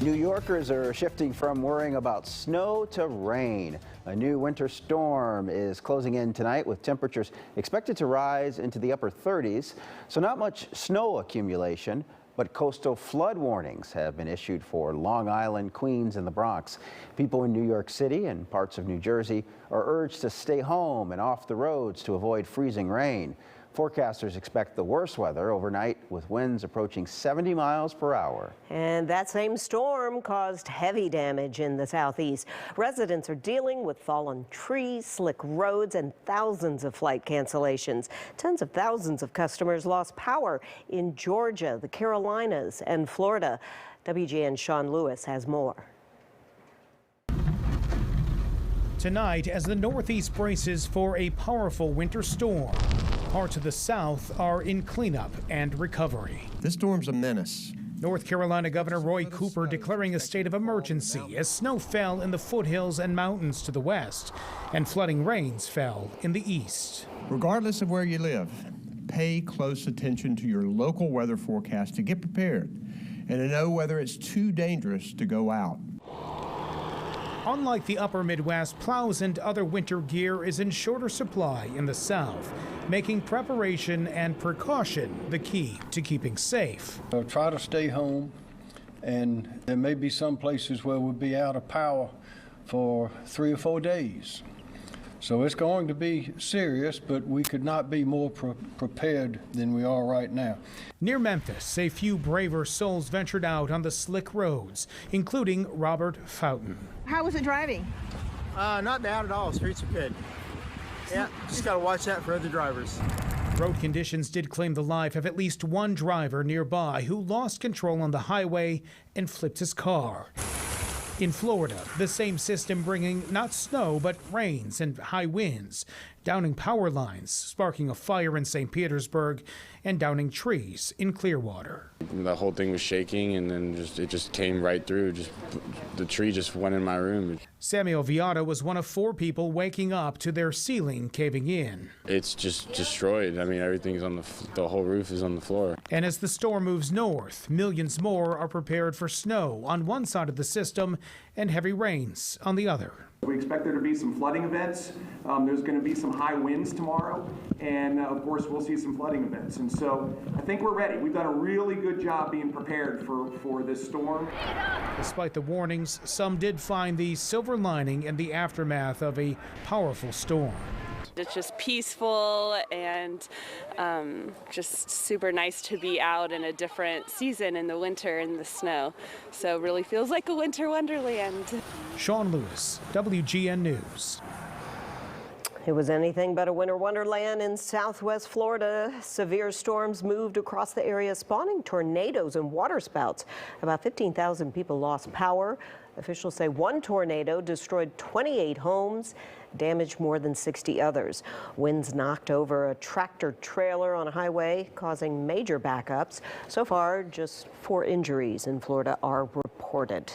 New Yorkers are shifting from worrying about snow to rain. A new winter storm is closing in tonight with temperatures expected to rise into the upper 30s. So not much snow accumulation, but coastal flood warnings have been issued for Long Island, Queens, and the Bronx. People in New York City and parts of New Jersey are urged to stay home and off the roads to avoid freezing rain. Forecasters expect the worst weather overnight with winds approaching 70 miles per hour. And that same storm caused heavy damage in the southeast. Residents are dealing with fallen trees, slick roads, and thousands of flight cancellations. Tens of thousands of customers lost power in Georgia, the Carolinas, and Florida. WGN's Sean Lewis has more. Tonight, as the Northeast braces for a powerful winter storm, parts of the South are in cleanup and recovery. This storm's a menace. North Carolina Governor Roy Cooper declaring a state of emergency as snow fell in the foothills and mountains to the west, and flooding rains fell in the east. Regardless of where you live, pay close attention to your local weather forecast to get prepared and to know whether it's too dangerous to go out. Unlike the upper Midwest, plows and other winter gear is in shorter supply in the South, making preparation and precaution the key to keeping safe. So try to stay home, and there may be some places where we'll be out of power for 3 or 4 days. So it's going to be serious, but we could not be more prepared than we are right now. Near Memphis, a few braver souls ventured out on the slick roads, including Robert Fountain. How was it driving? Not bad at all. Streets are good. Yeah, just got to watch out for other drivers. Road conditions did claim the life of at least one driver nearby who lost control on the highway and flipped his car. In Florida, the same system bringing not snow, but rains and high winds, downing power lines, sparking a fire in St. Petersburg, and downing trees in Clearwater. The whole thing was shaking, and then it just came right through. The tree just went in my room. Samuel Viata was one of 4 people waking up to their ceiling caving in. It's just destroyed. I mean, everything's on the whole roof is on the floor. And as the storm moves north, millions more are prepared for snow on one side of the system and heavy rains on the other. We expect there to be some flooding events. There's going to be some high winds tomorrow, and of course we'll see some flooding events. And so I think we're ready. We've done a really good job being prepared for this storm. Despite the warnings, some did find the silver lining in the aftermath of a powerful storm. It's just peaceful and just super nice to be out in a different season in the winter in the snow. So it really feels like a winter wonderland. Sean Lewis, WGN News. It was anything but a winter wonderland in southwest Florida. Severe storms moved across the area, spawning tornadoes and waterspouts. About 15,000 people lost power. Officials say one tornado destroyed 28 homes, damaged more than 60 others. Winds knocked over a tractor trailer on a highway, causing major backups. So far, just 4 injuries in Florida are reported.